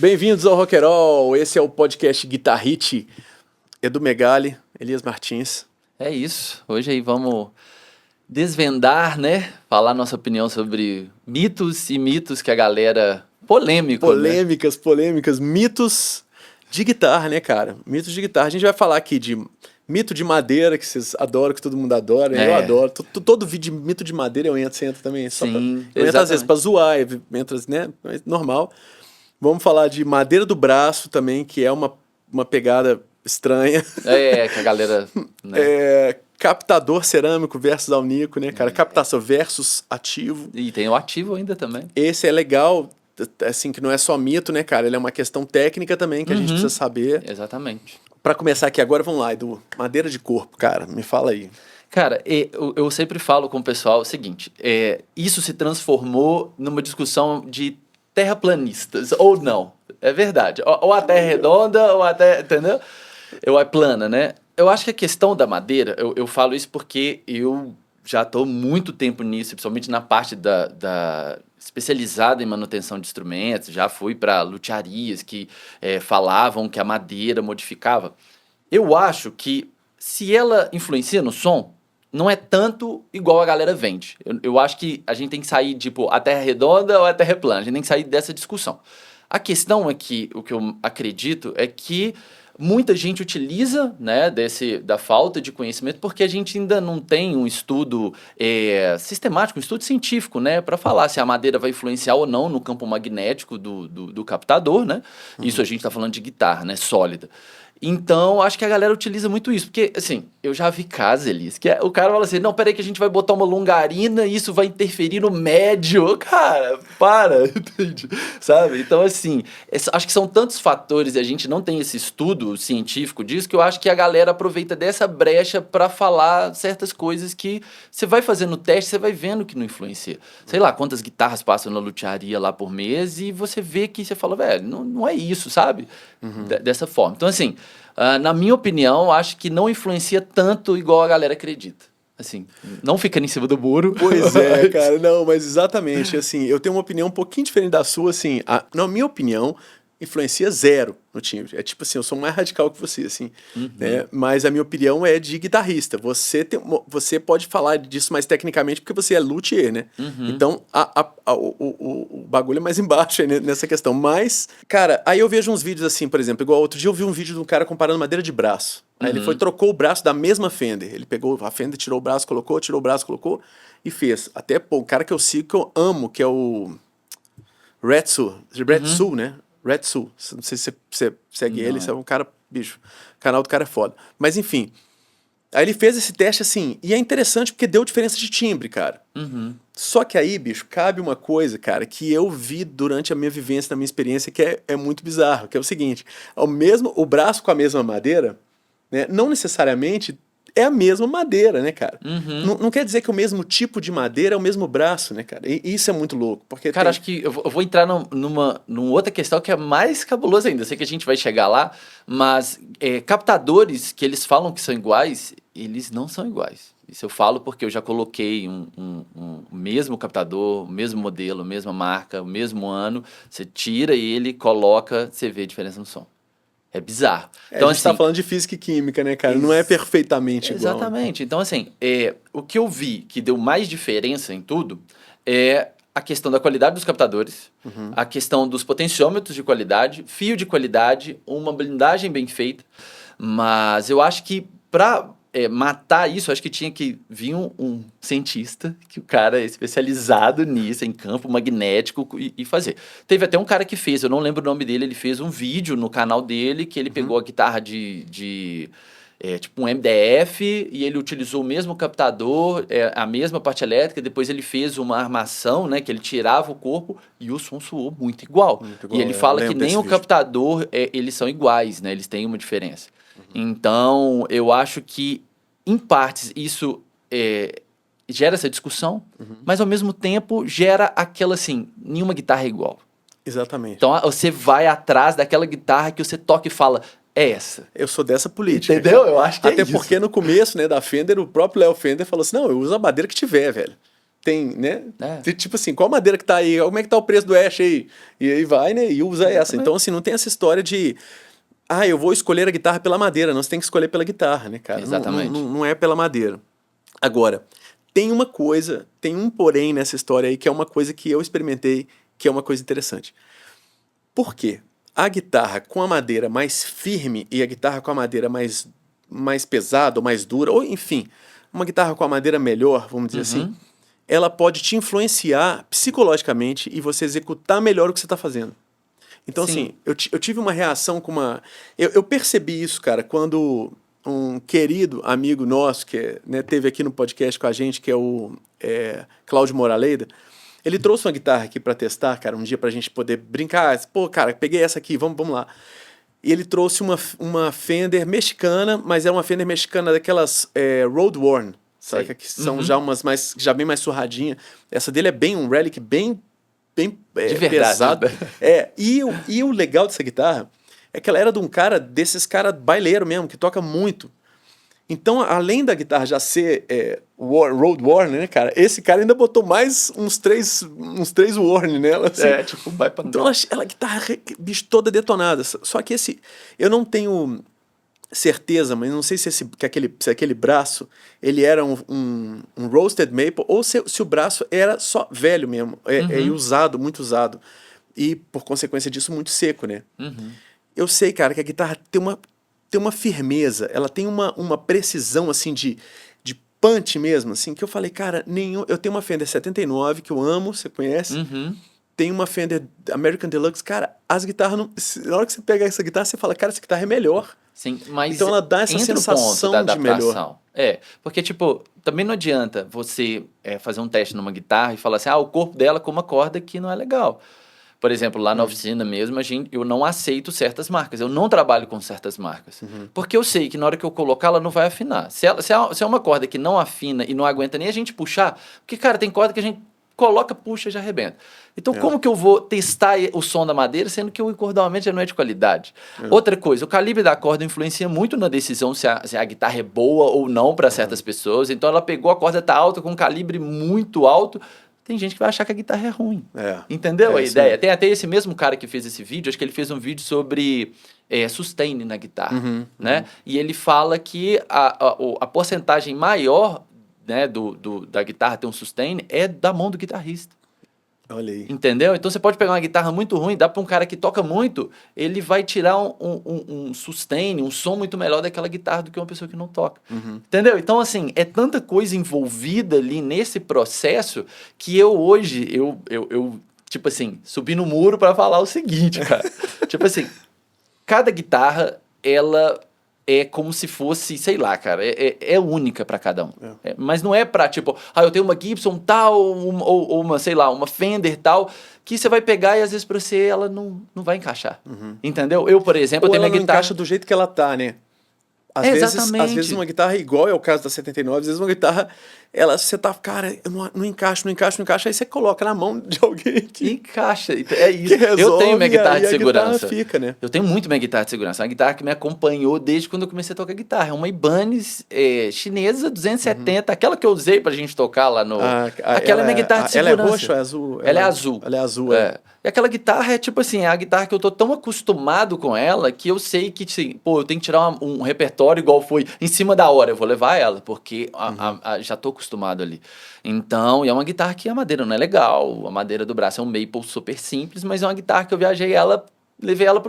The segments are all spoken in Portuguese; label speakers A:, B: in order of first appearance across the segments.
A: Bem-vindos ao Rock'n'Roll, esse é o podcast Guitar Hit, Edu Megali, Elias Martins.
B: É isso, hoje aí vamos desvendar, né? Falar nossa opinião sobre mitos e mitos que a galera...
A: Polêmicas, mitos de guitarra, né, cara? Mitos de guitarra. A gente vai falar aqui de mito de madeira, que vocês adoram, que todo mundo adora, eu adoro. Todo vídeo de mito de madeira você entra também.
B: Sim,
A: eu entro às vezes pra zoar, entra, né? Normal. Vamos falar de madeira do braço também, que é uma pegada estranha.
B: Que a galera... Né?
A: Captador cerâmico versus alnico, né, cara? Captação versus ativo.
B: E tem o ativo ainda também.
A: Esse é legal, assim, que não é só mito, né, cara? Ele é uma questão técnica também que a gente precisa saber.
B: Exatamente.
A: Pra começar aqui agora, vamos lá, Edu. Madeira de corpo, cara, me fala aí.
B: Cara, eu sempre falo com o pessoal o seguinte, isso se transformou numa discussão de terraplanistas, ou não. É verdade. Ou a terra é redonda, ou a terra, entendeu? Ou é plana, né? Eu acho que a questão da madeira, eu falo isso porque eu já estou muito tempo nisso, principalmente na parte da especializada em manutenção de instrumentos, já fui para luthiarias que falavam que a madeira modificava. Eu acho que se ela influencia no som, não é tanto igual a galera vende. Eu acho que a gente tem que sair, tipo, a terra é redonda ou a terra é plana, a gente tem que sair dessa discussão. A questão é que, o que eu acredito é que muita gente utiliza, né, da falta de conhecimento, porque a gente ainda não tem um estudo sistemático, um estudo científico, né, para falar se a madeira vai influenciar ou não no campo magnético do captador, né? Isso a gente está falando de guitarra, né, sólida. Então, acho que a galera utiliza muito isso, porque, assim, eu já vi casos, Elis, que o cara fala assim, não, peraí que a gente vai botar uma longarina e isso vai interferir no médio. Cara, para, entende? Sabe? Então, assim, acho que são tantos fatores e a gente não tem esse estudo científico disso, que eu acho que a galera aproveita dessa brecha para falar certas coisas que você vai fazendo o teste, você vai vendo que não influencia. Sei lá, quantas guitarras passam na luthiaria lá por mês e você vê que você fala, velho, não é isso, sabe? Dessa forma. Então, assim... na minha opinião, acho que não influencia tanto igual a galera acredita. Assim, não ficando em cima do muro.
A: Pois é, cara, não, mas exatamente, assim, eu tenho uma opinião um pouquinho diferente da sua, assim, na minha opinião, influencia zero no timbre. É tipo assim, eu sou mais radical que você, assim, né? Mas a minha opinião é de guitarrista. Você pode falar disso mais tecnicamente porque você é luthier, né? Então, o bagulho é mais embaixo aí nessa questão. Mas, cara, aí eu vejo uns vídeos assim, por exemplo, igual outro dia eu vi um vídeo de um cara comparando madeira de braço. Aí ele trocou o braço da mesma Fender. Ele pegou a Fender, tirou o braço, colocou, tirou o braço, colocou e fez. Até, pô, o cara que eu sigo, que eu amo, que é o Retsu, né? Retsu, não sei se você segue ele, você é um cara, bicho, o canal do cara é foda. Mas enfim, aí ele fez esse teste assim, e é interessante porque deu diferença de timbre, cara. Só que aí, bicho, cabe uma coisa, cara, que eu vi durante a minha vivência, na minha experiência, que é muito bizarro, que é o seguinte, o braço com a mesma madeira, né, não necessariamente é a mesma madeira, né, cara? Não quer dizer que o mesmo tipo de madeira é o mesmo braço, né, cara? E isso é muito louco. Porque
B: cara, acho que eu vou entrar numa outra questão que é mais cabulosa ainda. Eu sei que a gente vai chegar lá, mas captadores que eles falam que são iguais, eles não são iguais. Isso eu falo porque eu já coloquei o mesmo captador, o mesmo modelo, a mesma marca, o mesmo ano. Você tira ele, coloca, você vê a diferença no som. É bizarro.
A: Então, a gente tá falando de física e química, né, cara? Não é perfeitamente igual.
B: Exatamente. Então, assim, o que eu vi que deu mais diferença em tudo é a questão da qualidade dos captadores, a questão dos potenciômetros de qualidade, fio de qualidade, uma blindagem bem feita. Mas eu acho que para matar isso, acho que tinha que vir um cientista, que o cara é especializado nisso, em campo magnético, e fazer. Teve até um cara que fez, eu não lembro o nome dele, ele fez um vídeo no canal dele, que ele pegou a guitarra tipo um MDF, e ele utilizou o mesmo captador, a mesma parte elétrica, depois ele fez uma armação, né, que ele tirava o corpo, e o som soou muito igual. E ele fala que nem o captador, eles são iguais, né, eles têm uma diferença. Então, eu acho que, em partes, isso gera essa discussão, mas, ao mesmo tempo, gera aquela, assim, nenhuma guitarra é igual.
A: Exatamente.
B: Então, você vai atrás daquela guitarra que você toca e fala, é essa.
A: Eu sou dessa política.
B: Entendeu?
A: Cara.
B: Eu acho que
A: até porque, no começo, né, da Fender, o próprio Léo Fender falou assim, não, eu uso a madeira que tiver, velho. tem, né? Tipo assim, qual madeira que tá aí? Como é que tá o preço do Ash aí? E aí vai, né? E usa essa. Então, assim, não tem essa história de... eu vou escolher a guitarra pela madeira. Não, você tem que escolher pela guitarra, né, cara?
B: Exatamente.
A: Não é pela madeira. Agora, tem uma coisa, tem um porém nessa história aí, que é uma coisa que eu experimentei, que é uma coisa interessante. Por quê? A guitarra com a madeira mais firme e a guitarra com a madeira mais pesada ou mais dura, ou enfim, uma guitarra com a madeira melhor, vamos dizer assim, ela pode te influenciar psicologicamente e você executar melhor o que você está fazendo. Então, assim, eu tive uma reação com uma... Eu percebi isso, cara, quando um querido amigo nosso, que teve aqui no podcast com a gente, que é o Cláudio Moraleda, ele trouxe uma guitarra aqui para testar, cara, um dia pra gente poder brincar. Pô, cara, peguei essa aqui, vamos lá. E ele trouxe uma Fender mexicana, mas é uma Fender mexicana daquelas Road Worn, sabe? Que são já bem mais surradinha. Essa dele é bem um Relic, bem
B: de verdade,
A: pesado. E o legal dessa guitarra é que ela era de um cara, desses caras baileiro mesmo, que toca muito. Então, além da guitarra já ser Road Worn, né, cara? Esse cara ainda botou mais uns três Worn nela. Assim.
B: Tipo, vai pra...
A: Então, ela guitarra, bicho, toda detonada. Só que eu não tenho certeza, mas não sei se aquele braço, ele era um Roasted Maple, ou se o braço era só velho mesmo, e usado, muito usado. E, por consequência disso, muito seco, né? Eu sei, cara, que a guitarra tem uma firmeza, ela tem uma precisão, assim, de punch mesmo, assim, que eu falei, cara, eu tenho uma Fender 79, que eu amo, você conhece? Tem uma Fender American Deluxe, cara, as guitarras, na hora que você pega essa guitarra, você fala, cara, essa guitarra é melhor.
B: Sim, mas
A: então ela dá essa sensação de melhor.
B: Porque, tipo, também não adianta você fazer um teste numa guitarra e falar assim, o corpo dela com uma corda que não é legal. Por exemplo, lá na oficina mesmo, eu não aceito certas marcas. Eu não trabalho com certas marcas. Porque eu sei que na hora que eu colocar, ela não vai afinar. Se é uma corda que não afina e não aguenta nem a gente puxar... Porque, cara, tem corda que a gente coloca, puxa e já arrebenta. Então, como que eu vou testar o som da madeira, sendo que o encordoamento já não é de qualidade? Outra coisa, o calibre da corda influencia muito na decisão se a guitarra é boa ou não para certas pessoas. Então, ela pegou a corda tá alta, com um calibre muito alto... Tem gente que vai achar que a guitarra é ruim. Entendeu a ideia? Tem até esse mesmo cara que fez esse vídeo, acho que ele fez um vídeo sobre sustain na guitarra, né? E ele fala que a porcentagem maior, né, da guitarra ter um sustain é da mão do guitarrista.
A: Olha aí.
B: Entendeu? Então você pode pegar uma guitarra muito ruim, dá para um cara que toca muito, ele vai tirar um sustain, um som muito melhor daquela guitarra do que uma pessoa que não toca. Entendeu? Então, assim, é tanta coisa envolvida ali nesse processo que hoje, tipo assim, subi no muro para falar o seguinte, cara. Tipo assim, cada guitarra, ela... é como se fosse, sei lá, cara, é única para cada um. Mas não é pra, tipo, eu tenho uma Gibson tal, ou uma, sei lá, uma Fender tal, que você vai pegar e às vezes pra você ela não vai encaixar. Entendeu? Eu, por exemplo,
A: ou
B: tenho
A: ela
B: minha
A: não
B: guitarra...
A: encaixa do jeito que ela tá, né? Às vezes uma guitarra é igual, é o caso da 79, às vezes uma guitarra, você tá, cara, eu não encaixa, aí você coloca na mão de alguém que...
B: Encaixa, é isso.
A: Resolve,
B: eu tenho minha guitarra de segurança.
A: A guitarra fica, né?
B: Eu tenho muito minha guitarra de segurança. É uma guitarra que me acompanhou desde quando eu comecei a tocar guitarra. É uma Ibanez chinesa 270, aquela que eu usei pra gente tocar lá no... aquela é minha guitarra de segurança.
A: Ela é roxa ou é azul?
B: Ela é azul.
A: Ela é azul,
B: E aquela guitarra é tipo assim, é a guitarra que eu tô tão acostumado com ela que eu sei que, assim, eu tenho que tirar um repertório igual foi em cima da hora. Eu vou levar ela, porque já tô acostumado ali. Então, e é uma guitarra que a madeira não é legal. A madeira do braço é um maple super simples, mas é uma guitarra que eu levei ela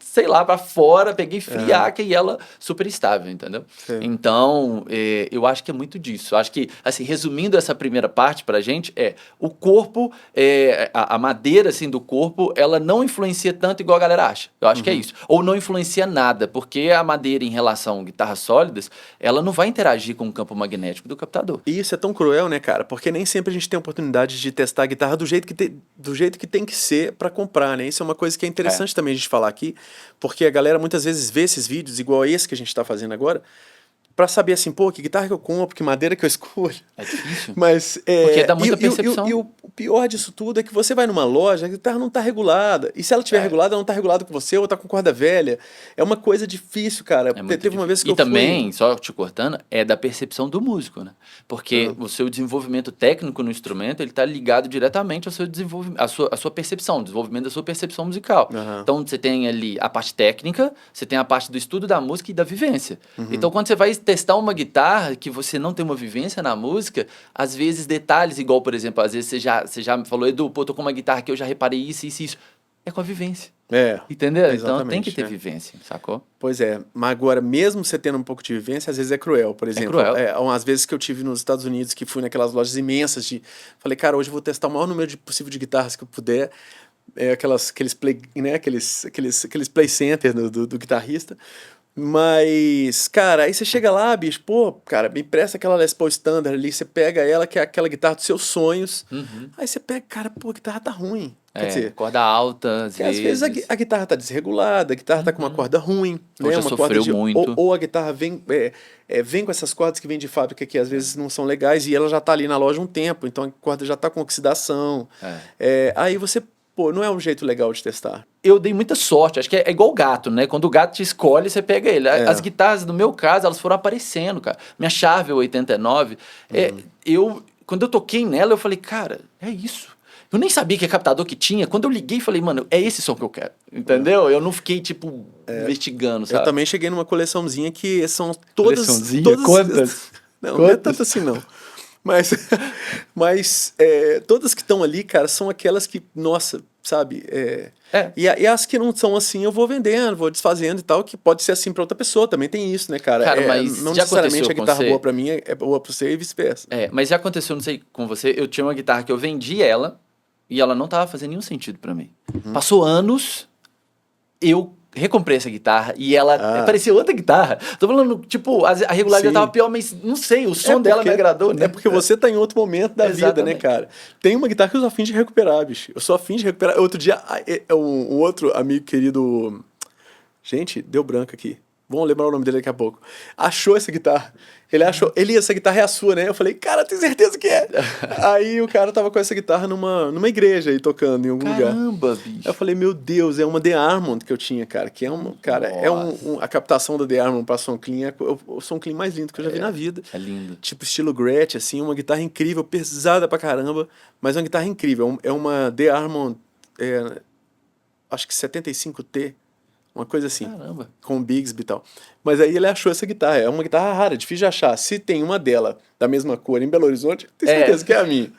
B: sei lá, pra fora, peguei friaca e ela super estável, entendeu? Então, eu acho que é muito disso. Eu acho que, assim, resumindo essa primeira parte pra gente, o corpo, a madeira, assim, do corpo, ela não influencia tanto igual a galera acha. Eu acho que é isso. Ou não influencia nada, porque a madeira, em relação a guitarras sólidas, ela não vai interagir com o campo magnético do captador.
A: E isso é tão cruel, né, cara? Porque nem sempre a gente tem a oportunidade de testar a guitarra do jeito que tem que ser pra comprar, né? Isso é uma coisa que é interessante também a gente falar aqui, porque a galera muitas vezes vê esses vídeos, igual esse que a gente está fazendo agora, pra saber assim, pô, que guitarra que eu compro, que madeira que eu escolho.
B: É difícil.
A: Mas,
B: Porque dá muita percepção.
A: E o pior disso tudo é que você vai numa loja, a guitarra não tá regulada. E se ela tiver regulada, ela não tá regulada com você ou tá com corda velha. É uma coisa difícil, cara.
B: É muito
A: Teve uma vez que
B: e
A: eu fui...
B: também, só te cortando, é da percepção do músico, né? Porque o seu desenvolvimento técnico no instrumento, ele tá ligado diretamente ao seu desenvolvimento, à sua percepção, desenvolvimento da sua percepção musical. Então, você tem ali a parte técnica, você tem a parte do estudo da música e da vivência. Então, quando você vai testar uma guitarra que você não tem uma vivência na música, às vezes detalhes, igual, por exemplo, às vezes você já me falou, Edu, pô, tô com uma guitarra que eu já reparei isso, isso, isso. É com a vivência. Entendeu? Então tem que ter vivência, sacou?
A: Pois é, mas agora, mesmo você tendo um pouco de vivência, às vezes é cruel. Por exemplo, umas vezes que eu tive nos Estados Unidos, que fui naquelas lojas imensas falei, cara, hoje eu vou testar o maior número possível de guitarras que eu puder. Aqueles play, né, aqueles play center do guitarrista. Mas, cara, aí você chega lá, bicho, pô, cara, me empresta aquela Les Paul Standard ali, você pega ela, que é aquela guitarra dos seus sonhos. Aí você pega, cara, pô, a guitarra tá ruim. Quer dizer,
B: corda alta, às vezes.
A: A guitarra tá desregulada, a guitarra tá com uma corda ruim.
B: Ou já sofreu muito.
A: Ou a guitarra vem com essas cordas que vêm de fábrica que às vezes não são legais e ela já tá ali na loja um tempo, então a corda já tá com oxidação. Aí você, pô, não é um jeito legal de testar.
B: Eu dei muita sorte, acho que é igual o gato, né? Quando o gato te escolhe, você pega ele. As guitarras, no meu caso, elas foram aparecendo, cara. Minha chave 89, quando eu toquei nela, eu falei, cara, é isso. Eu nem sabia que captador que tinha. Quando eu liguei, falei, mano, é esse som que eu quero. Entendeu? Eu não fiquei, tipo, investigando, sabe?
A: Eu também cheguei numa coleçãozinha que são todas...
B: Quantas?
A: Não é tanto assim, não. Mas todas que estão ali, cara, são aquelas que, nossa, sabe? E as que não são assim, eu vou vendendo, vou desfazendo e tal, que pode ser assim pra outra pessoa, também tem isso, né, cara?
B: Mas
A: não
B: já
A: necessariamente a guitarra
B: você...
A: boa pra mim é boa pra você e vice-versa.
B: Mas já aconteceu, não sei, com você, eu tinha uma guitarra que eu vendi ela e ela não tava fazendo nenhum sentido pra mim. Passou anos, eu recomprei essa guitarra e ela parecia outra guitarra. Tô falando, tipo, a regularidade tava pior, mas não sei, o som dela me agradou, né?
A: É porque você tá em outro momento da vida, né, cara? Tem uma guitarra que eu sou afim de recuperar, bicho. Eu sou afim de recuperar. Outro dia, um outro amigo querido... Gente, deu branco aqui. Vamos lembrar o nome dele daqui a pouco. Achou essa guitarra. Essa guitarra é a sua, né? Eu falei, cara, tenho certeza que é. Aí o cara tava com essa guitarra numa igreja aí, tocando em algum lugar.
B: Caramba, bicho.
A: Eu falei, meu Deus, é uma The Armond que eu tinha, cara. Que é uma, cara, a captação da The Armond pra Som Clean é o Som Clean mais lindo que eu já vi na vida.
B: É lindo.
A: Tipo estilo Gretsch, assim, uma guitarra incrível, pesada pra caramba, mas uma guitarra incrível. É uma The Armond, acho que 75T. Uma coisa assim.
B: Caramba.
A: Com Bigsby e tal. Mas aí ele achou essa guitarra. É uma guitarra rara, difícil de achar. Se tem uma dela da mesma cor em Belo Horizonte, tenho certeza que é a minha.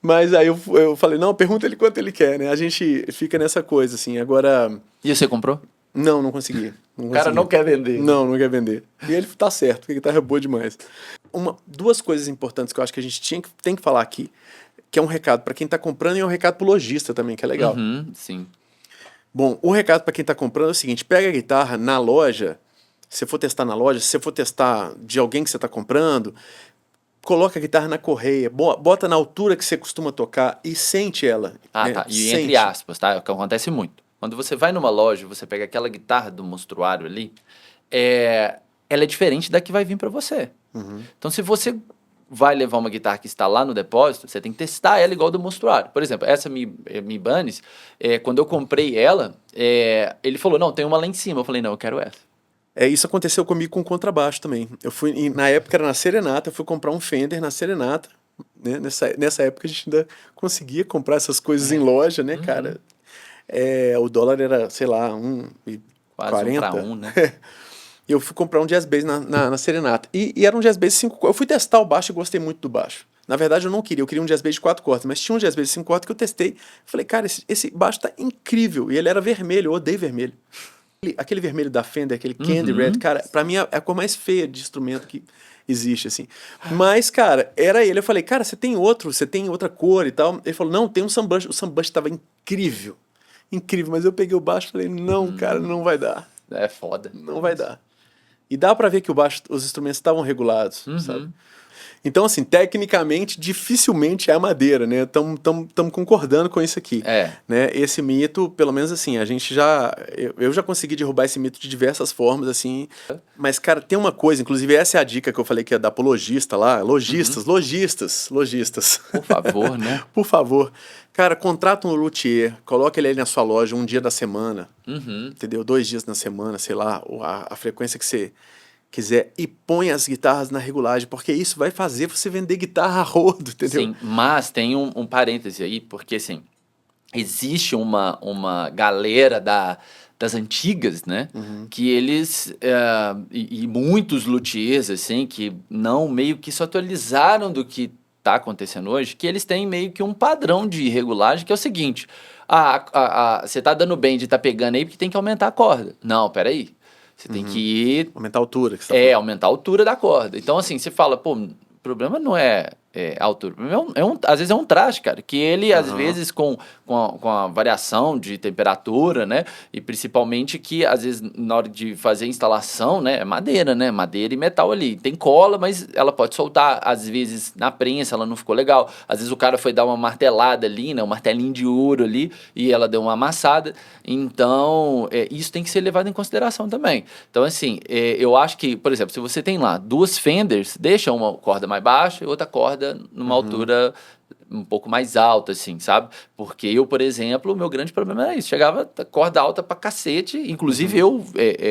A: Mas aí eu falei, não, pergunta ele quanto ele quer, né? A gente fica nessa coisa, assim. Agora...
B: E você comprou?
A: Não consegui.
B: O cara não quer vender.
A: Não quer vender. E ele tá certo, porque a guitarra é boa demais. Duas coisas importantes que eu acho que a gente tem que falar aqui, que é um recado para quem tá comprando e é um recado pro lojista também, que é legal.
B: Sim.
A: Bom, o recado para quem tá comprando é o seguinte, pega a guitarra na loja, se você for testar na loja, se você for testar de alguém que você tá comprando, coloca a guitarra na correia, bota na altura que você costuma tocar e sente ela.
B: Tá. E entre aspas, tá? É o que acontece muito. Quando você vai numa loja, você pega aquela guitarra do monstruário ali, ela é diferente da que vai vir para você. Então, se você vai levar uma guitarra que está lá no depósito, você tem que testar ela igual do monstruário. Por exemplo, essa Mi Ibanez, quando eu comprei ela, ele falou, não, tem uma lá em cima. Eu falei, não, eu quero essa.
A: Isso aconteceu comigo com contrabaixo também. Eu fui, na época era na Serenata, eu fui comprar um Fender na Serenata. Né? Nessa época a gente ainda conseguia comprar essas coisas em loja, né, cara? O dólar era, sei lá,
B: Quase 1 para 1, né?
A: E eu fui comprar um Jazz Bass na Serenata. E era um Jazz Bass 5 Eu fui testar o baixo e gostei muito do baixo. Na verdade, eu queria um Jazz Bass de 4 cordas, mas tinha um Jazz Bass de 5 cordas que eu testei. Falei, cara, esse baixo tá incrível. E ele era vermelho, eu odeio vermelho. Aquele vermelho da Fender, aquele Candy Red, cara, pra mim é a cor mais feia de instrumento que existe, assim. Mas, cara, era ele. Eu falei, cara, você tem outra cor e tal? Ele falou, não, tem um Sunbush. O Sunbush tava incrível. Incrível, mas eu peguei o baixo e falei, não, cara, não vai dar.
B: É foda.
A: Não vai dar. E dá pra ver que os instrumentos estavam regulados, sabe? Então, assim, tecnicamente, dificilmente é a madeira, né? Estamos concordando com isso aqui. Né? Esse mito, pelo menos assim, a gente já... Eu já consegui derrubar esse mito de diversas formas, assim. Mas, cara, tem uma coisa, inclusive essa é a dica que eu falei que é da apologista lá. Lojistas.
B: Por favor, né?
A: Por favor. Cara, contrata um luthier, coloca ele aí na sua loja um dia da semana, entendeu? 2 dias na semana, sei lá, a frequência que você quiser, e põe as guitarras na regulagem, porque isso vai fazer você vender guitarra a rodo, entendeu?
B: Sim, mas tem um parêntese aí, porque assim, existe uma galera das antigas, né? Que eles, e muitos luthiers, assim, que não meio que se atualizaram do que tá acontecendo hoje, que eles têm meio que um padrão de regulagem, que é o seguinte, você tá dando bem de tá pegando aí porque tem que aumentar a corda. Não, peraí. Você tem que ir...
A: Aumentar a altura. Que você tá falando.
B: Aumentar a altura da corda. Então, assim, você fala, pô, o problema não é a altura. Às vezes é um traste, cara, que ele, às vezes, com a variação de temperatura, né, e principalmente que, às vezes, na hora de fazer a instalação, né, é madeira, né, madeira e metal ali. Tem cola, mas ela pode soltar. Às vezes, na prensa, ela não ficou legal. Às vezes, o cara foi dar uma martelada ali, né, um martelinho de ouro ali, e ela deu uma amassada. Então, isso tem que ser levado em consideração também. Então, assim, eu acho que, por exemplo, se você tem lá 2 Fenders, deixa uma corda mais baixa e outra corda numa altura um pouco mais alta, assim, sabe? Porque eu, por exemplo, o meu grande problema era isso. Chegava corda alta pra cacete. Inclusive, eu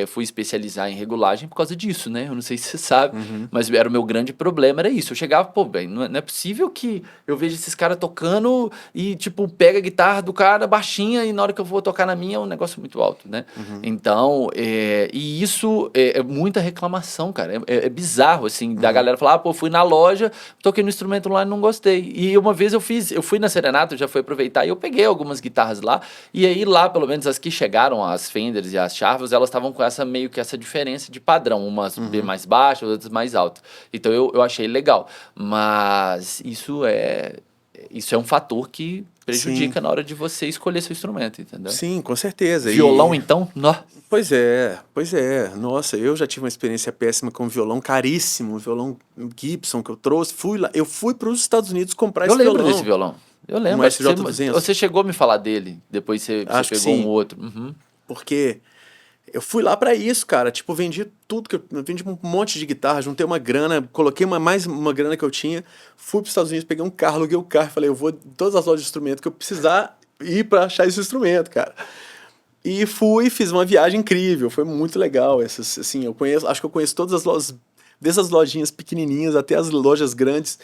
B: fui especializar em regulagem por causa disso, né? Eu não sei se você sabe, mas era o meu grande problema, era isso. Eu chegava, pô, bem, não é possível que eu veja esses caras tocando e, tipo, pega a guitarra do cara baixinha e na hora que eu vou tocar na minha é um negócio muito alto, né? Então, e isso é muita reclamação, cara. É bizarro, assim, da galera falar, pô, fui na loja, toquei no instrumento lá e não gostei. E uma vez eu fui na Serenata, já fui aproveitar, e eu peguei algumas guitarras lá, e aí lá, pelo menos as que chegaram, as Fenders e as Charvels, elas estavam com meio que essa diferença de padrão, umas mais baixas, outras mais altas. Então eu achei legal, mas isso é um fator que prejudica na hora de você escolher seu instrumento, entendeu?
A: Sim, com certeza.
B: Violão, então?
A: Pois é. Nossa, eu já tive uma experiência péssima com um violão caríssimo, um violão Gibson que eu trouxe. Eu fui para os Estados Unidos comprar esse violão.
B: Eu lembro desse violão. Eu lembro. Você chegou a me falar dele, depois você pegou um outro.
A: Porque eu fui lá para isso, cara. Tipo, vendi tudo, eu vendi um monte de guitarra, juntei uma grana, coloquei mais uma grana que eu tinha, fui para os Estados Unidos, peguei um carro, aluguei o carro, falei, eu vou em todas as lojas de instrumento que eu precisar ir para achar esse instrumento, cara. E fiz uma viagem incrível, foi muito legal. Assim, acho que eu conheço todas as lojas, desde as lojinhas pequenininhas até as lojas grandes.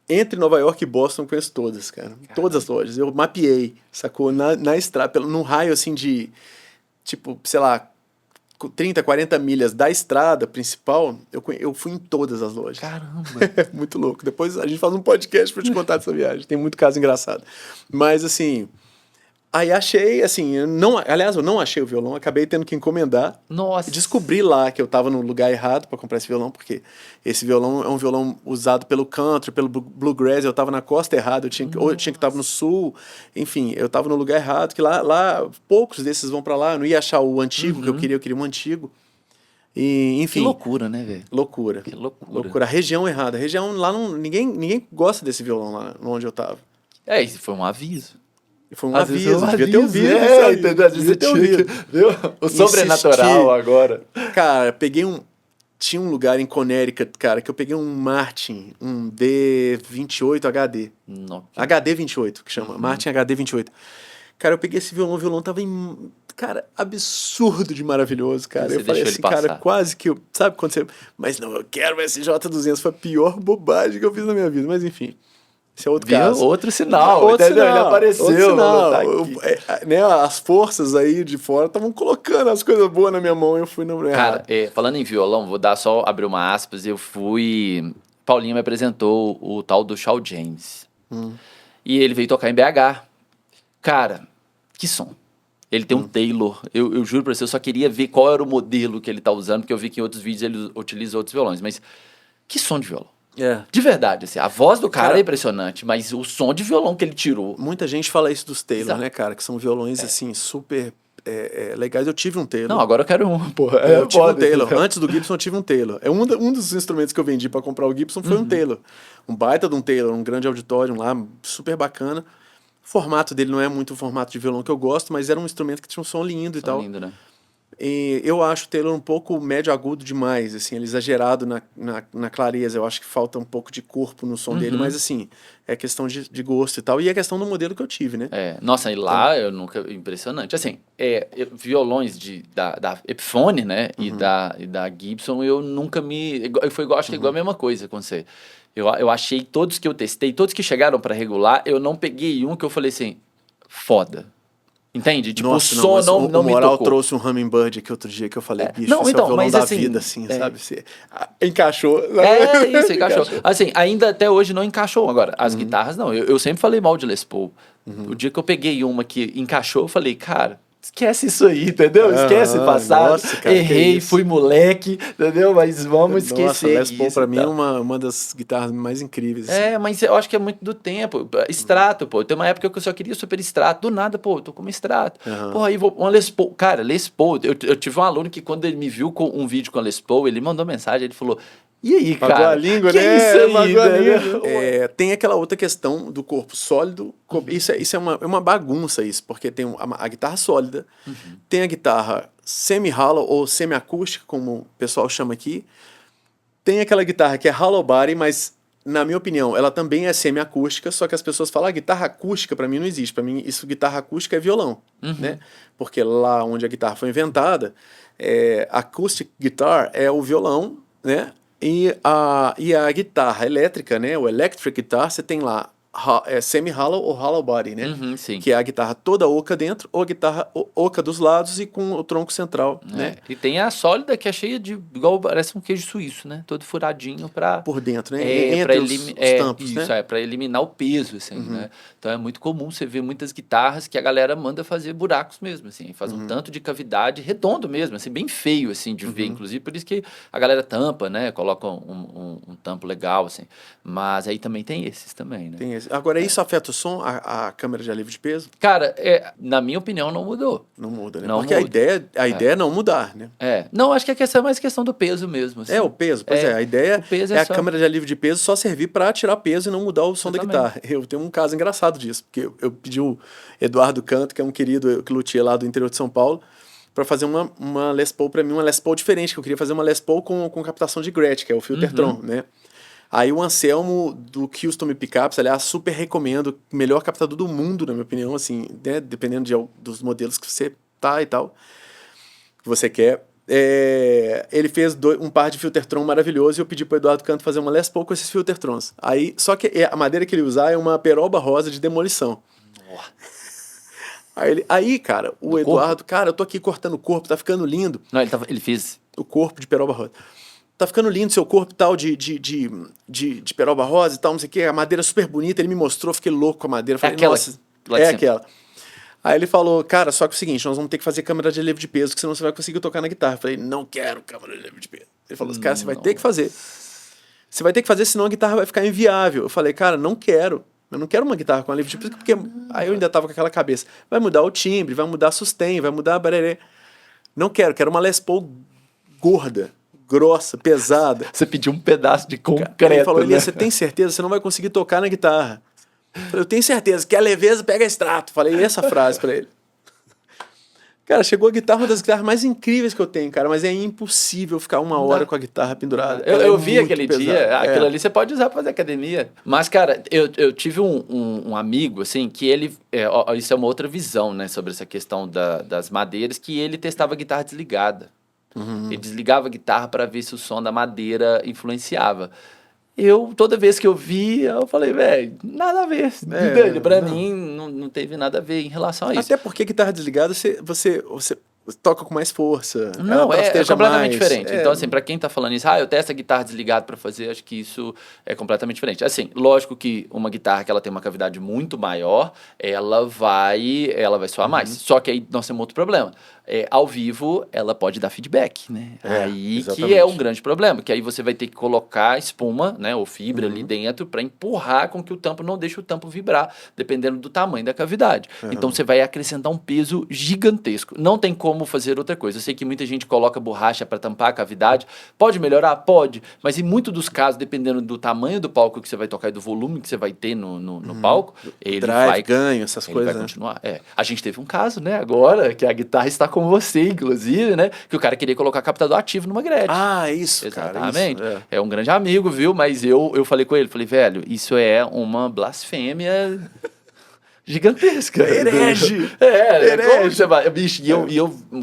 A: Entre Nova York e Boston, eu conheço todas, cara. Todas as lojas. Eu mapeei, sacou? Na estrada, num raio assim de, tipo, sei lá, 30, 40 milhas da estrada principal, eu fui em todas as lojas.
B: Caramba!
A: Muito louco. Depois a gente faz um podcast pra te contar dessa viagem. Tem muito caso engraçado. Mas, assim... Aí achei, assim, eu não achei o violão, acabei tendo que encomendar.
B: Nossa!
A: Descobri lá que eu tava no lugar errado para comprar esse violão, porque esse violão é um violão usado pelo country, pelo bluegrass, eu tava na costa errada, ou eu tinha que estar no sul, enfim, eu tava no lugar errado, que lá poucos desses vão para lá, eu não ia achar o antigo que eu queria um antigo. E, enfim.
B: Que loucura, né, velho?
A: Loucura.
B: Que loucura.
A: A região errada. A região lá, ninguém gosta desse violão lá onde eu tava.
B: Isso foi um aviso.
A: Foi um aviso, devia ter ouvido.
B: Entendeu? Devia ter ouvido. Viu? O sobrenatural agora.
A: Cara, tinha um lugar em Connecticut, cara, que eu peguei um Martin, um D28 HD. HD28, que chama. Martin HD28. Cara, eu peguei esse violão, o violão tava cara, absurdo de maravilhoso, cara. Eu falei assim, cara, quase que sabe quando você... Mas não, eu quero o SJ200, foi a pior bobagem que eu fiz na minha vida, mas enfim. Esse é outro caso.
B: Outro sinal, entendeu? Ele apareceu.
A: Outro sinal. Né, as forças aí de fora estavam colocando as coisas boas na minha mão e eu fui na mulher.
B: Cara, falando em violão, vou abrir uma aspas, Paulinho me apresentou o tal do Shaw James. E ele veio tocar em BH. Cara, que som. Ele tem um Taylor, eu juro pra você, eu só queria ver qual era o modelo que ele tá usando, porque eu vi que em outros vídeos ele utiliza outros violões, mas que som de violão. De verdade, assim, a voz do cara é impressionante, mas o som de violão que ele tirou...
A: Muita gente fala isso dos Taylor, né, cara? Que são violões, assim, super legais. Eu tive um Taylor.
B: Não, agora eu quero um, porra.
A: Eu tive um
B: foda,
A: Taylor.
B: entendeu?
A: Antes do Gibson, eu tive um Taylor. Um dos instrumentos que eu vendi para comprar o Gibson foi um Taylor. Um baita de um Taylor, um grande auditório lá, super bacana. O formato dele não é muito o formato de violão que eu gosto, mas era um instrumento que tinha um som lindo e tal.
B: Lindo, né?
A: E eu acho o Taylor um pouco médio agudo demais, assim, ele é exagerado na clareza. Eu acho que falta um pouco de corpo no som dele, mas assim, é questão de gosto e tal. E é questão do modelo que eu tive, né?
B: Nossa, e lá eu nunca. Impressionante. Assim, violões da Epiphone, né? E da Gibson, eu nunca me. Acho que é igual a mesma coisa com você. Eu achei todos que eu testei, todos que chegaram para regular, eu não peguei um que eu falei assim, foda. Entende? Tipo,
A: Nossa,
B: o som não
A: o
B: me
A: Moral
B: tocou.
A: trouxe um Hummingbird aqui outro dia que eu falei, bicho,
B: Não,
A: esse é
B: então,
A: o violão
B: mas
A: da
B: assim,
A: vida, assim, sabe? Você encaixou.
B: Isso, encaixou. Assim, ainda até hoje não encaixou. Agora, as guitarras não. Eu sempre falei mal de Les Paul. O dia que eu peguei uma que encaixou, eu falei, cara, esquece isso aí, entendeu? Esquece o passado.
A: Nossa, cara,
B: errei, fui moleque, entendeu? Mas vamos esquecer.
A: Nossa, Les Paul
B: isso
A: pra
B: e
A: mim é
B: tal.
A: uma das guitarras mais incríveis. Assim.
B: Mas eu acho que é muito do tempo. Extrato, pô. Tem uma época que eu só queria super extrato. Do nada, pô, eu tô com extrato. Pô, aí uma Les Paul. Cara, Les Paul. Eu tive um aluno que quando ele me viu com um vídeo com a Les Paul, ele mandou mensagem, ele falou... E aí, cara?
A: Magou a língua,
B: que
A: né?
B: é isso aí,
A: Magou a
B: né?
A: língua. Tem aquela outra questão do corpo sólido. Isso é uma bagunça, isso, porque tem a guitarra sólida, tem a guitarra semi-hollow ou semi-acústica, como o pessoal chama aqui. Tem aquela guitarra que é hollow body, mas, na minha opinião, ela também é semi-acústica, só que as pessoas falam, guitarra acústica, pra mim não existe. Pra mim, guitarra acústica é violão, né? Porque lá onde a guitarra foi inventada, acoustic guitar é o violão, né? E a guitarra elétrica, né? O electric guitar, você tem lá semi-hollow ou hollow body, né?
B: Sim.
A: Que é a guitarra toda oca dentro, ou a guitarra oca dos lados e com o tronco central, né?
B: E tem a sólida que é cheia de... Igual parece um queijo suíço, né? Todo furadinho pra...
A: Por dentro, né?
B: Entre
A: os tampos,
B: isso,
A: né?
B: pra eliminar o peso, assim, né? Então é muito comum você ver muitas guitarras que a galera manda fazer buracos mesmo, assim. Faz um tanto de cavidade redondo mesmo, assim, bem feio, assim, de ver. Inclusive, por isso que a galera tampa, né? Coloca um tampo legal, assim. Mas aí também tem esses também, né?
A: Tem esse. Agora, isso afeta o som, a câmera de alívio de peso?
B: Cara, na minha opinião, não mudou.
A: Não muda, né?
B: Não
A: Porque
B: muda.
A: a ideia é não mudar, né?
B: Não, acho que a questão é mais questão do peso mesmo, assim.
A: O peso. Pois a ideia
B: o peso
A: é a
B: só...
A: câmera de alívio de peso só servir para tirar peso e não mudar o som da
B: Exatamente.
A: guitarra. Eu tenho um caso engraçado disso, porque eu pedi o Eduardo Canto, que é um querido luthier lá do interior de São Paulo, para fazer uma Les Paul para mim, uma Les Paul diferente, que eu queria fazer uma Les Paul com captação de Gretsch, que é o Filtertron, né? Aí o Anselmo do Custom Pickups, aliás, super recomendo, melhor captador do mundo, na minha opinião, assim, né? Dependendo dos modelos que você tá e tal, que você quer. Ele fez um par de Filtertron maravilhoso e eu pedi pro Eduardo Canto fazer uma Les Paul com esses Filtertrons. Aí, só que a madeira que ele usar é uma peroba rosa de demolição. Aí, cara, o Eduardo, cara, eu tô aqui cortando o corpo, tá ficando lindo.
B: Não, ele fez...
A: O corpo de peroba rosa. Tá ficando lindo seu corpo e tal, de peroba rosa e tal, não sei o que, a madeira super bonita, ele me mostrou, fiquei louco com a madeira. Falei, nossa, aquela. Aí ele falou, cara, só que é o seguinte, nós vamos ter que fazer câmera de alívio de peso, que senão você vai conseguir tocar na guitarra. Eu falei, não quero câmera de alívio de peso. Ele falou, cara, você vai ter que fazer. Você vai ter que fazer, senão a guitarra vai ficar inviável. Eu falei, cara, não quero. Eu não quero uma guitarra com alívio de peso, porque aí eu ainda tava com aquela cabeça. Vai mudar o timbre, vai mudar sustain, vai mudar a barerê. Não quero uma Les Paul gorda, grossa, pesada.
B: Você pediu um pedaço de concreto,
A: ele falou,
B: né?
A: Elias, você tem certeza? Você não vai conseguir tocar na guitarra. Eu tenho certeza, que a leveza pega extrato. Falei essa frase pra ele. Cara, chegou a guitarra, uma das guitarras mais incríveis que eu tenho, cara, mas é impossível ficar uma hora com a guitarra pendurada.
B: Eu vi aquele
A: pesada.
B: dia, aquilo ali você pode usar pra fazer academia. Mas, cara, eu tive um amigo, assim, que ele... isso é uma outra visão, né, sobre essa questão das madeiras, que ele testava a guitarra desligada. Ele desligava a guitarra para ver se o som da madeira influenciava. Toda vez que eu vi, eu falei, velho, nada a ver. Pra mim, não teve nada a ver em relação a isso.
A: Até porque guitarra desligada, toca com mais força.
B: Não,
A: ela
B: é
A: trasteja
B: completamente
A: mais.
B: diferente. Então, assim, pra quem tá falando isso, eu testo a guitarra desligada pra fazer, acho que isso é completamente diferente. Assim, lógico que uma guitarra que ela tem uma cavidade muito maior, ela vai soar mais. Só que aí nós temos outro problema. Ao vivo, ela pode dar feedback, né? Aí que é um grande problema, que aí você vai ter que colocar espuma, né, ou fibra ali dentro pra empurrar com que o tampo não deixe o tampo vibrar, dependendo do tamanho da cavidade. Então, você vai acrescentar um peso gigantesco. Não tem como fazer outra coisa. Eu sei que muita gente coloca borracha para tampar a cavidade. Pode melhorar? Pode. Mas em muitos dos casos, dependendo do tamanho do palco que você vai tocar e do volume que você vai ter no palco, ele vai
A: ganho, essas coisas.
B: Vai continuar. A gente teve um caso, né, agora, que a guitarra está com você, inclusive, né, que o cara queria colocar captador ativo numa Gretsch.
A: Isso,
B: Exatamente.
A: Cara. Isso,
B: é um grande amigo, viu? Mas eu falei com ele, velho, isso é uma blasfêmia gigantesca.
A: Herege!
B: Como você vai? Bicho,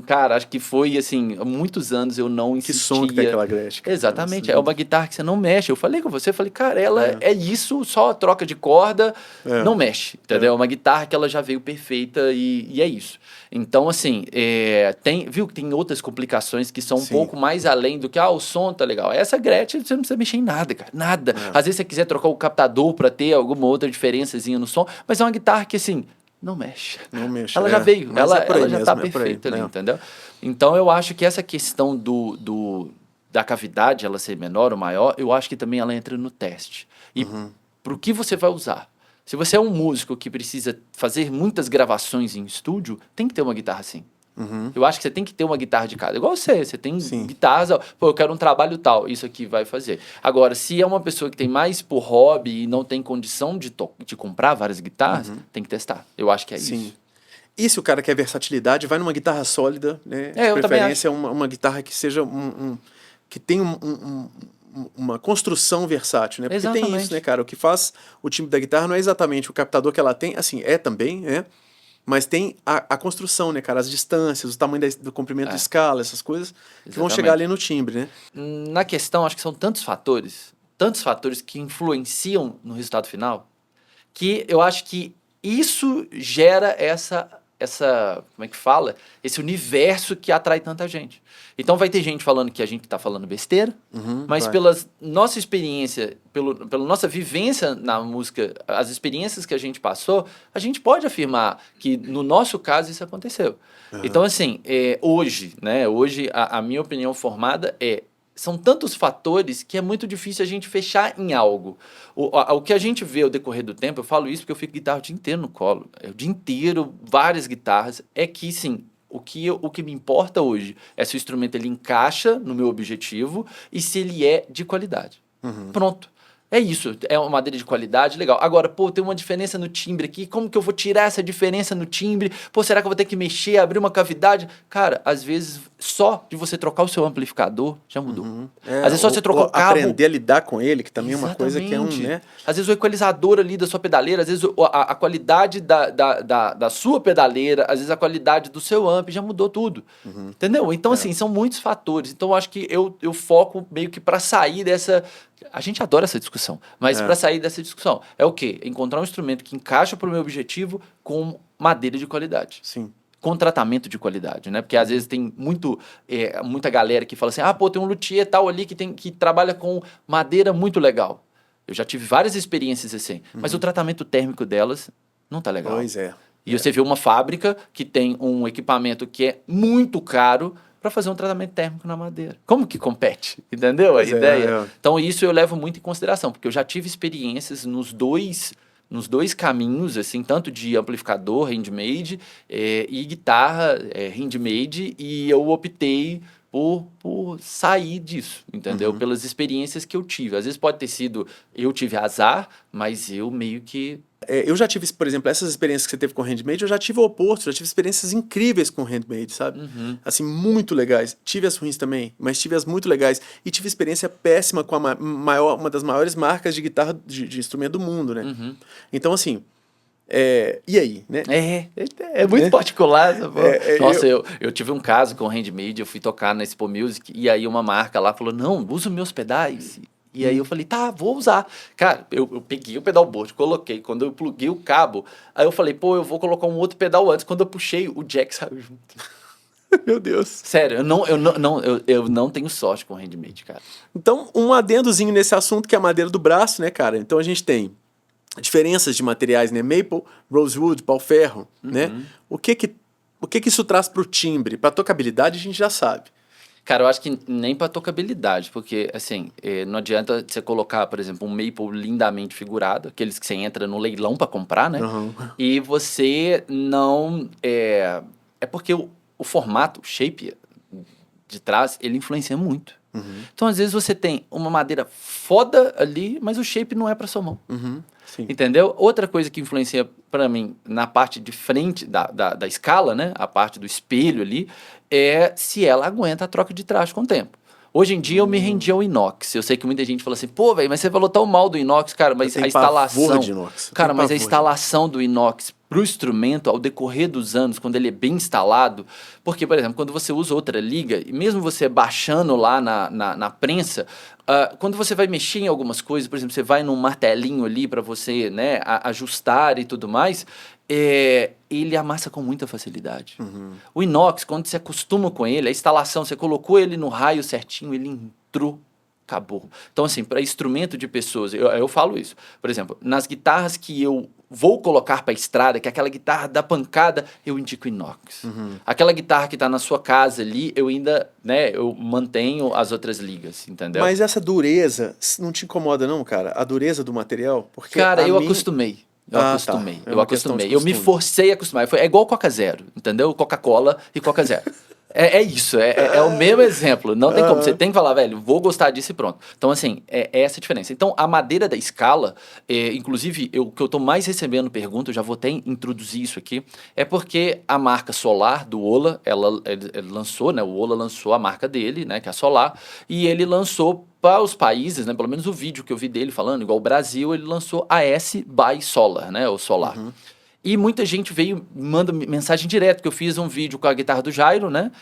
B: cara, acho que foi assim, há muitos anos eu não insistia.
A: Que som que tem aquela Gretsch.
B: Exatamente, é uma guitarra que você não mexe. Eu falei com você, cara, ela é isso, só troca de corda, não mexe, entendeu? É uma guitarra que ela já veio perfeita e é isso. Então, assim, viu que tem outras complicações que são um pouco mais além do que, o som tá legal. Essa Gretsch, você não precisa mexer em nada, cara, nada. Às vezes você quiser trocar o captador pra ter alguma outra diferençazinha no som, mas é uma guitarra que, assim, não mexe.
A: Não mexe.
B: Ela já veio, ela já
A: mesmo,
B: tá perfeita ali, entendeu? Então, eu acho que essa questão da cavidade, ela ser menor ou maior, eu acho que também ela entra no teste. E pro que você vai usar? Se você é um músico que precisa fazer muitas gravações em estúdio, tem que ter uma guitarra assim. Eu acho que você tem que ter uma guitarra de cada. Igual você tem guitarras, eu quero um trabalho tal, isso aqui vai fazer. Agora, se é uma pessoa que tem mais por hobby e não tem condição de comprar várias guitarras, tem que testar. Eu acho que é isso.
A: E se o cara quer versatilidade, vai numa guitarra sólida, né? De preferência, uma guitarra que seja que tenha uma construção versátil, né? Porque
B: Exatamente.
A: tem isso, né, cara? O que faz o timbre da guitarra não é exatamente o captador que ela tem, assim, também, né? Mas tem a construção, né, cara? As distâncias, o tamanho do comprimento de escala, essas coisas que vão chegar ali no timbre, né?
B: Na questão, acho que são tantos fatores que influenciam no resultado final, que eu acho que isso gera essa como é que fala? Esse universo que atrai tanta gente. Então vai ter gente falando que a gente tá falando besteira, mas pela nossa experiência, pela nossa vivência na música, as experiências que a gente passou, a gente pode afirmar que no nosso caso isso aconteceu. Então assim, hoje a minha opinião formada são tantos fatores que é muito difícil a gente fechar em algo. O que a gente vê ao decorrer do tempo, eu falo isso porque eu fico guitarra o dia inteiro no colo. O dia inteiro, várias guitarras. É que, sim, o que me importa hoje é se o instrumento ele encaixa no meu objetivo e se ele é de qualidade. Pronto. É isso, é uma madeira de qualidade, legal. Agora, tem uma diferença no timbre aqui, como que eu vou tirar essa diferença no timbre? Será que eu vou ter que mexer, abrir uma cavidade? Cara, às vezes, só de você trocar o seu amplificador, já mudou. Às vezes só você trocar o cabo...
A: Aprender a lidar com ele, que também é uma coisa que é né?
B: Às vezes o equalizador ali da sua pedaleira, às vezes a qualidade da sua pedaleira, às vezes a qualidade do seu amp, já mudou tudo. Entendeu? Então, assim, são muitos fatores. Então, eu acho que eu foco meio que para sair dessa... A gente adora essa discussão, mas para sair dessa discussão é o quê? Encontrar um instrumento que encaixa para o meu objetivo com madeira de qualidade.
A: Sim.
B: Com tratamento de qualidade, né? Porque às vezes tem muita galera que fala assim, tem um luthier tal ali que trabalha com madeira muito legal. Eu já tive várias experiências assim, mas o tratamento térmico delas não tá legal.
A: Pois é.
B: E você vê uma fábrica que tem um equipamento que é muito caro para fazer um tratamento térmico na madeira. Como que compete? Entendeu a ideia? Então, isso eu levo muito em consideração, porque eu já tive experiências nos dois caminhos, assim, tanto de amplificador handmade e guitarra handmade, e eu optei por sair disso, entendeu? Pelas experiências que eu tive. Às vezes pode ter sido, eu tive azar, mas eu meio que...
A: eu já tive, por exemplo, essas experiências que você teve com handmade, eu já tive o oposto, já tive experiências incríveis com handmade, sabe? Assim, muito legais. Tive as ruins também, mas tive as muito legais. E tive experiência péssima com uma das maiores marcas de guitarra, de instrumento do mundo, né? Então, assim... e aí, né?
B: É muito particular. Nossa, eu tive um caso com handmade, eu fui tocar na Expo Music, e aí uma marca lá falou, não, usa meus pedais. E aí eu falei, tá, vou usar. Cara, eu peguei o pedalboard, coloquei, quando eu pluguei o cabo, aí eu falei, eu vou colocar um outro pedal antes. Quando eu puxei, o jack saiu junto.
A: Meu Deus.
B: Sério, eu não tenho sorte com handmade, cara.
A: Então, um adendozinho nesse assunto que é a madeira do braço, né, cara? Então a gente tem diferenças de materiais, né? Maple, rosewood, pau-ferro, né? O que isso traz pro timbre? Pra tocabilidade a gente já sabe.
B: Cara, eu acho que nem pra tocabilidade, porque, assim, não adianta você colocar, por exemplo, um maple lindamente figurado, aqueles que você entra no leilão pra comprar, né? E você não... É porque o formato, o shape de trás, ele influencia muito. Então, às vezes, você tem uma madeira foda ali, mas o shape não é pra sua mão.
A: Sim.
B: Entendeu? Outra coisa que influencia pra mim na parte de frente da escala, né? A parte do espelho ali, é se ela aguenta a troca de traste com o tempo. Hoje em dia eu me rendi ao inox. Eu sei que muita gente fala assim, pô, velho, mas você falou tão mal do inox, cara, mas a instalação.
A: De inox.
B: Cara, mas a instalação do inox pro instrumento, ao decorrer dos anos, quando ele é bem instalado, porque, por exemplo, quando você usa outra liga, e mesmo você baixando lá na prensa, quando você vai mexer em algumas coisas, por exemplo, você vai num martelinho ali para você, né, ajustar e tudo mais, ele amassa com muita facilidade. O inox, quando você acostuma com ele, a instalação, você colocou ele no raio certinho, ele entrou, acabou. Então, assim, para instrumento de pessoas, eu falo isso. Por exemplo, nas guitarras que eu vou colocar para estrada, que é aquela guitarra da pancada, eu indico inox. Aquela guitarra que está na sua casa ali, eu ainda, né, eu mantenho as outras ligas, entendeu?
A: Mas essa dureza não te incomoda não, cara? A dureza do material? Porque
B: cara, eu acostumei. Eu acostumei.
A: Tá.
B: Eu me forcei a acostumar. É igual Coca Zero, entendeu? Coca-Cola e Coca Zero. É isso, é o mesmo exemplo. Não tem como. Você tem que falar, velho, vou gostar disso e pronto. Então, assim, é essa a diferença. Então, a madeira da escala, inclusive, o que eu tô mais recebendo pergunta, eu já vou até introduzir isso aqui, é porque a marca Solar do Ola, ele lançou, né? O Ola lançou a marca dele, né? Que é a Solar, e ele lançou para os países, né? Pelo menos o vídeo que eu vi dele falando, igual o Brasil, ele lançou a S by Solar, né? O Solar. E muita gente manda mensagem direto, que eu fiz um vídeo com a guitarra do Jairo, né?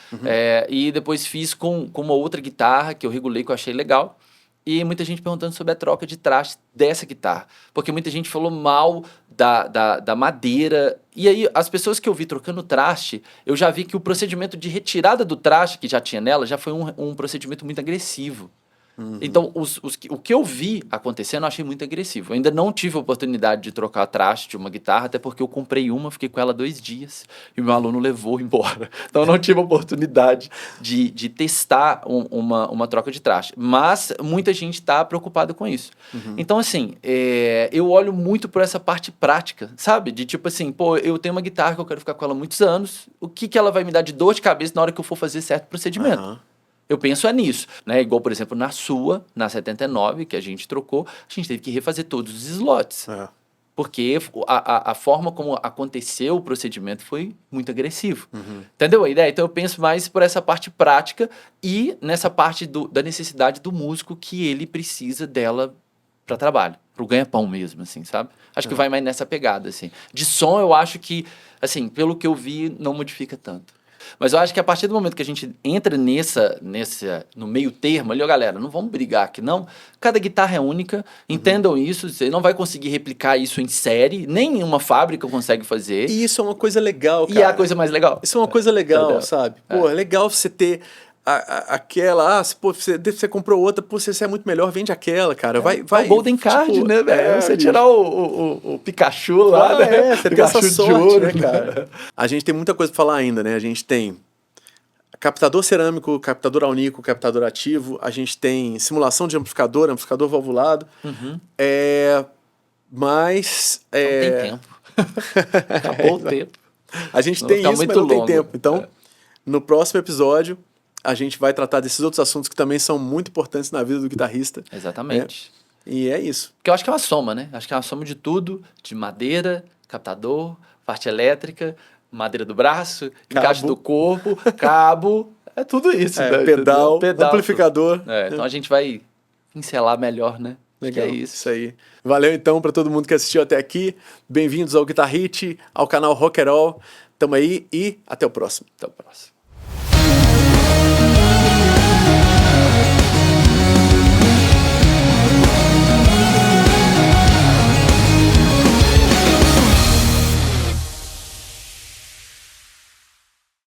B: E depois fiz com uma outra guitarra que eu regulei, que eu achei legal. E muita gente perguntando sobre a troca de traste dessa guitarra. Porque muita gente falou mal da madeira. E aí, as pessoas que eu vi trocando traste, eu já vi que o procedimento de retirada do traste que já tinha nela já foi um procedimento muito agressivo. Então, o que eu vi acontecendo, eu achei muito agressivo. Eu ainda não tive a oportunidade de trocar traste de uma guitarra, até porque eu comprei uma, fiquei com ela 2 dias, e o meu aluno levou embora. Então, eu não tive a oportunidade de testar uma troca de traste. Mas, muita gente está preocupada com isso. Então, assim, eu olho muito por essa parte prática, sabe? De tipo assim, pô, eu tenho uma guitarra que eu quero ficar com ela há muitos anos, o que ela vai me dar de dor de cabeça na hora que eu for fazer certo procedimento? Eu penso nisso, né? Igual, por exemplo, na 79, que a gente trocou, a gente teve que refazer todos os slots. Porque a forma como aconteceu o procedimento foi muito agressivo. Entendeu a ideia? Então eu penso mais por essa parte prática e nessa parte da necessidade do músico que ele precisa dela para trabalho, pro ganha-pão mesmo, assim, sabe? Acho que vai mais nessa pegada, assim. De som, eu acho que, assim, pelo que eu vi, não modifica tanto. Mas eu acho que a partir do momento que a gente entra no meio termo ali, ó, galera, não vamos brigar aqui, não. Cada guitarra é única, entendam isso, você não vai conseguir replicar isso em série, nem uma fábrica consegue fazer.
A: E isso é uma coisa legal, cara.
B: E é a coisa mais legal.
A: Isso é uma coisa legal, sabe? Pô, é legal você ter aquela, você comprou outra, pô, você é muito melhor, vende aquela, cara. Vai,
B: o Golden Card, tipo, né, velho? Você tirar o Pikachu lá, né?
A: Você tem essa sorte, né, cara? A gente tem muita coisa pra falar ainda, né? A gente tem captador cerâmico, captador aunico, captador ativo, a gente tem simulação de amplificador valvulado. Mas...
B: Não tem tempo. Acabou o tempo.
A: A gente tem isso, mas não tem tempo. Então, no próximo episódio, a gente vai tratar desses outros assuntos que também são muito importantes na vida do guitarrista.
B: Exatamente.
A: E é isso.
B: Porque eu acho que é uma soma, né? Acho que é uma soma de tudo, de madeira, captador, parte elétrica, madeira do braço, encaixe do corpo, cabo, é tudo isso. Né?
A: Pedal, amplificador.
B: Então a gente vai pincelar melhor, né?
A: Legal,
B: é isso
A: aí. Valeu então para todo mundo que assistiu até aqui. Bem-vindos ao Guitar Hit, ao canal Rock and Roll. Tamo aí e até o próximo.
B: Até o próximo.